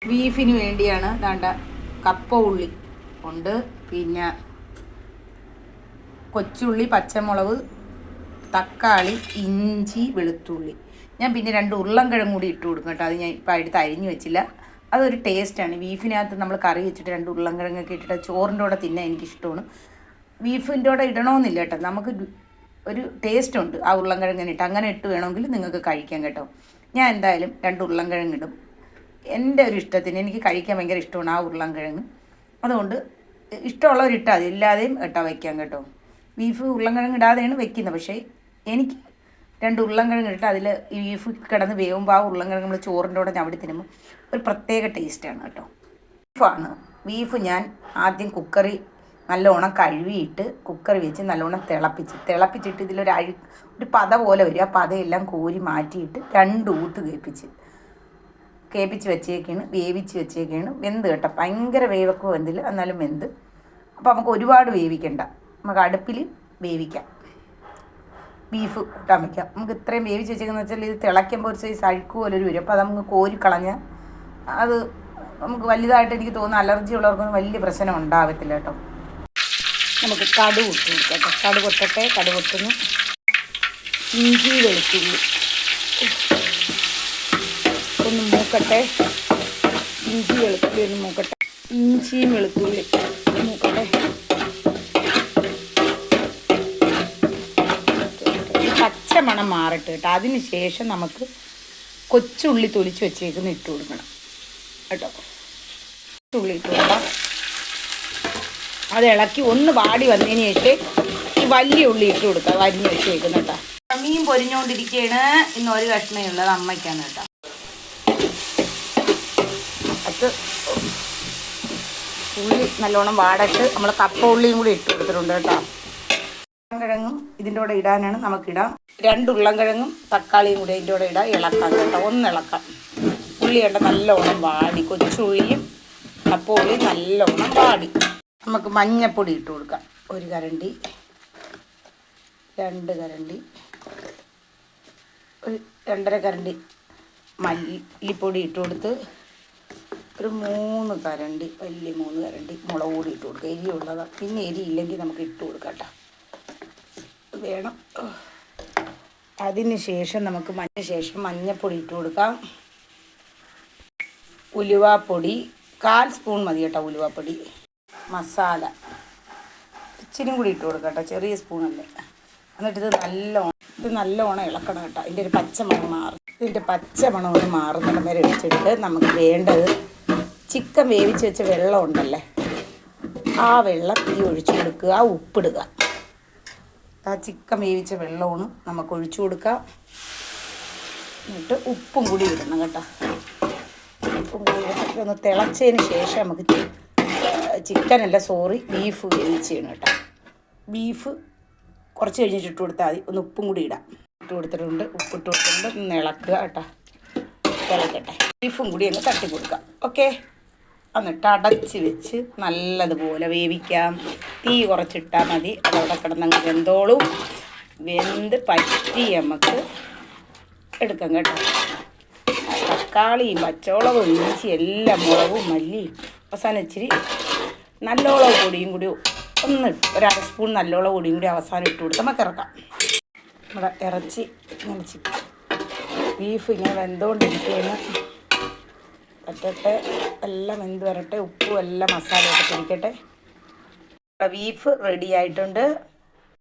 ബീഫിന് വേണ്ടിയാണ് ദാണ്ട കപ്പ ഉള്ളി ഉണ്ട്, പിന്നെ കൊച്ചുള്ളി, പച്ചമുളക്, തക്കാളി, ഇഞ്ചി, വെളുത്തുള്ളി. ഞാൻ പിന്നെ 2 ഉരുളൻകിഴങ്ങ് കൂടി ഇട്ട് കൊടുക്കും കേട്ടോ. അത് ഞാൻ ഇപ്പം അടുത്ത് അരിഞ്ഞ് വെച്ചില്ല. അതൊരു ടേസ്റ്റാണ്. ബീഫിനകത്ത് നമ്മൾ കറി വെച്ചിട്ട് 2 ഉരുളൻകിഴങ്ങൊക്കെ ഇട്ടിട്ട് ചോറിൻ്റെ കൂടെ തിന്നാൻ എനിക്കിഷ്ടമാണ്. ബീഫിൻ്റെ കൂടെ ഇടണമെന്നില്ല കേട്ടോ, നമുക്ക് ഒരു ടേസ്റ്റ് ഉണ്ട് ആ ഉരുളൻകിഴങ്ങിന് ഇട്ട്. അങ്ങനെ ഇട്ട് വേണമെങ്കിൽ നിങ്ങൾക്ക് കഴിക്കാം കേട്ടോ. ഞാൻ എന്തായാലും 2 ഉരുളൻകിഴങ്ങ് ഇടും. എൻ്റെ ഒരു ഇഷ്ടത്തിന് എനിക്ക് കഴിക്കാൻ ഭയങ്കര ഇഷ്ടമാണ് ആ ഉരുളൻകിഴങ്ങ്. അതുകൊണ്ട് ഇഷ്ടമുള്ളവരിട്ടാൽ മതി, ഇല്ലാതെയും ഇട്ടാൽ വയ്ക്കാം കേട്ടോ. ബീഫ് ഉരുളൻകിഴങ്ങ് ഇടാതെയാണ് വെക്കുന്നത്. പക്ഷേ എനിക്ക് 2 ഉരുളൻകിഴങ്ങ് ഇട്ട് അതിൽ ഈ ബീഫ് കിടന്ന് വേവുമ്പോൾ ആ ഉരുളൻകിഴങ്ങ് നമ്മൾ ചോറിൻ്റെ കൂടെ ഞവടി തിന്നുമ്പോൾ ഒരു പ്രത്യേക ടേസ്റ്റാണ് കേട്ടോ. ബീഫ് ഞാൻ ആദ്യം കുക്കറിൽ നല്ലോണം കഴുകിയിട്ട് കുക്കറി വെച്ച് നല്ലോണം തിളപ്പിച്ചിട്ട് ഒരു പത പോലെ വരും. ആ പതയെല്ലാം കോരി മാറ്റിയിട്ട് 2 ഊത്ത് കേൾപ്പിച്ച് വെച്ചേക്കാണ്, വേവിച്ച് വെച്ചേക്കാണ്. വെന്ത് കേട്ടോ, ഭയങ്കര വേവൊക്കെ വെന്തില്ല, എന്നാലും വെന്ത്. അപ്പോൾ നമുക്ക് ഒരുപാട് വേവിക്കണ്ട, നമുക്ക് അടുപ്പിൽ വേവിക്കാം. ബീഫ് കൂട്ടാൻ വയ്ക്കാം. നമുക്ക് ഇത്രയും വേവിച്ച് വെച്ചേക്കെന്ന് വെച്ചാൽ ഇത് തിളയ്ക്കുമ്പോൾ ഒരു സൈസ് അഴുക്ക് പോലെ ഒരു വരും. അപ്പോൾ അത് നമുക്ക് കോരിക്കളഞ്ഞാൽ അത് നമുക്ക് വലുതായിട്ട് എനിക്ക് തോന്നുന്നു അലർജി ഉള്ളവർക്കൊന്നും വലിയ പ്രശ്നം ഉണ്ടാകത്തില്ല കേട്ടോ. നമുക്ക് കടുക് ഇട്ട് കൊടുക്കാം കേട്ടോ. കടുക് പൊട്ടട്ടെ. കടുക് പൊട്ടുന്നു. ഇഞ്ചി വെളുത്തുള്ളി ഒന്ന് മൂക്കട്ടെ. ഇഞ്ചിയും വെളുത്തുള്ളി മൂക്കട്ടെ. പച്ചമണം മാറട്ടെ കേട്ടോ. അതിന് ശേഷം നമുക്ക് കൊച്ചുള്ളി തൊലിച്ച് വെച്ചേക്കുന്ന ഇട്ട് കൊടുക്കണം കേട്ടോ. ഉള്ളി ഇട്ട് കൊടുക്കാം. അത് ഇളക്കി ഒന്ന് വാടി വന്നതിന് ശേഷം ഈ വലിയ ഉള്ളി ഇട്ട് കൊടുക്കാം, വരിഞ്ഞ് വെച്ചേക്കുന്ന കേട്ടോ. മീൻ പൊരിഞ്ഞുകൊണ്ടിരിക്കുകയാണ്. ഇന്ന് ഒരു കഷ്ണമേ ഉള്ളത്, അമ്മയ്ക്കാണ് കേട്ടോ. അത് ഉള്ളി നല്ലോണം വാടട്ട് നമ്മൾ കപ്പ ഉള്ളിയും കൂടി ഇട്ട് കൊടുത്തിട്ടുണ്ട് കേട്ടോ. ഉരുളൻകിഴങ്ങും ഇതിൻ്റെ കൂടെ ഇടാനാണ്, നമുക്കിടാം. 2 ഉരുളൻകിഴങ്ങും തക്കാളിയും കൂടി ഇതിൻ്റെ കൂടെ ഇടാം. ഇളക്കാം കേട്ടോ, ഒന്ന് ഇളക്കാം. ഉള്ളി കണ്ട നല്ലോണം വാടി, കൊച്ചുള്ളിയും കപ്പ ഉള്ളിയും നല്ലോണം വാടി. നമുക്ക് മഞ്ഞൾപ്പൊടി ഇട്ട് കൊടുക്കാം. 1 കരണ്ടി, 2 കരണ്ടി, ഒരു 2.5 കരണ്ടി മല്ലിപ്പൊടി ഇട്ട് കൊടുത്ത് ഒരു 3 കരണ്ടി, വലിയ 3 കരണ്ടി മുളക് പൊടി ഇട്ട് കൊടുക്കുക. എരിയുള്ളതാണ്. പിന്നെ എരിയില്ലെങ്കിൽ നമുക്ക് ഇട്ട് കൊടുക്കാം കേട്ടോ, വേണം. അതിന് ശേഷം നമുക്ക് മഞ്ഞൾപ്പൊടി ഇട്ട് കൊടുക്കാം. ഉലുവാപ്പൊടി 1/4 സ്പൂൺ മതി കേട്ടോ. ഉലുവാപ്പൊടി, മസാല ഇച്ചിരി കൂടി ഇട്ട് കൊടുക്കാം കേട്ടോ, ചെറിയ സ്പൂണല്ലേ. എന്നിട്ട് ഇത് നല്ലോണം ഇളക്കണം കേട്ടോ. ഇതിൻ്റെ ഒരു പച്ചമണം മാറും. ഇതിൻ്റെ പച്ചമണം ഒന്ന് മാറുന്നിടം വരെ വെച്ചെടുത്ത് നമുക്ക് വേണ്ടത് ചിക്കൻ വേവിച്ച് വെച്ച വെള്ളം ഉണ്ടല്ലേ, ആ വെള്ളം ഈ ഒഴിച്ചു കൊടുക്കുക. ഉപ്പിടുക. ആ ചിക്കൻ വേവിച്ച വെള്ളമാണ് നമുക്ക് ഒഴിച്ചു കൊടുക്കാം. എന്നിട്ട് ഉപ്പും കൂടി ഇടണം കേട്ടോ. ഉപ്പും കൂടി ഇട്ടിട്ട് ഒന്ന് തിളച്ചതിന് ശേഷം നമുക്ക് ബീഫ് വേവിച്ച് ചെയ്യണം കേട്ടോ. ബീഫ് കുറച്ച് കഴിഞ്ഞിട്ട് ഇട്ട് കൊടുത്താൽ മതി. ഒന്ന് ഉപ്പും കൂടി ഇടാം. ഉപ്പിട്ട് കൊടുത്തിട്ടുണ്ട്. ഒന്ന് ഇളക്കുക കേട്ടോ. തിളക്കട്ടെ. ബീഫും കൂടി ഒന്ന് തട്ടി കൊടുക്കാം. ഓക്കെ, എന്നിട്ട് അടച്ച് വെച്ച് നല്ലതുപോലെ വേവിക്കാം. തീ കുറച്ചിട്ടാൽ മതി. അതവിടെ കിടന്നങ്ങ് വെന്തോളും. വെന്ത് പറ്റി നമുക്ക് എടുക്കാം കേട്ടോ. തക്കാളിയും പച്ചമുളകും ഇഞ്ചി എല്ലാം മുളകും മല്ലി അവസാനം ഇച്ചിരി നല്ലോളം പൊടിയും കൂടി ഒരു 1/2 സ്പൂൺ നല്ലോളം പൊടിയും കൂടി അവസാനം ഇട്ട് കൊടുത്ത് നമുക്ക് ഇറക്കാം. നമ്മുടെ ഇറച്ചി ഇങ്ങനെ ബീഫ് ഇങ്ങനെ വെന്തുകൊണ്ടിരിക്കുകയാണ്. പറ്റട്ടെ, എല്ലാം വെന്ത് വരട്ടെ. ഉപ്പും എല്ലാം മസാലയൊക്കെ പിടിക്കട്ടെ. ബീഫ് റെഡി ആയിട്ടുണ്ട്.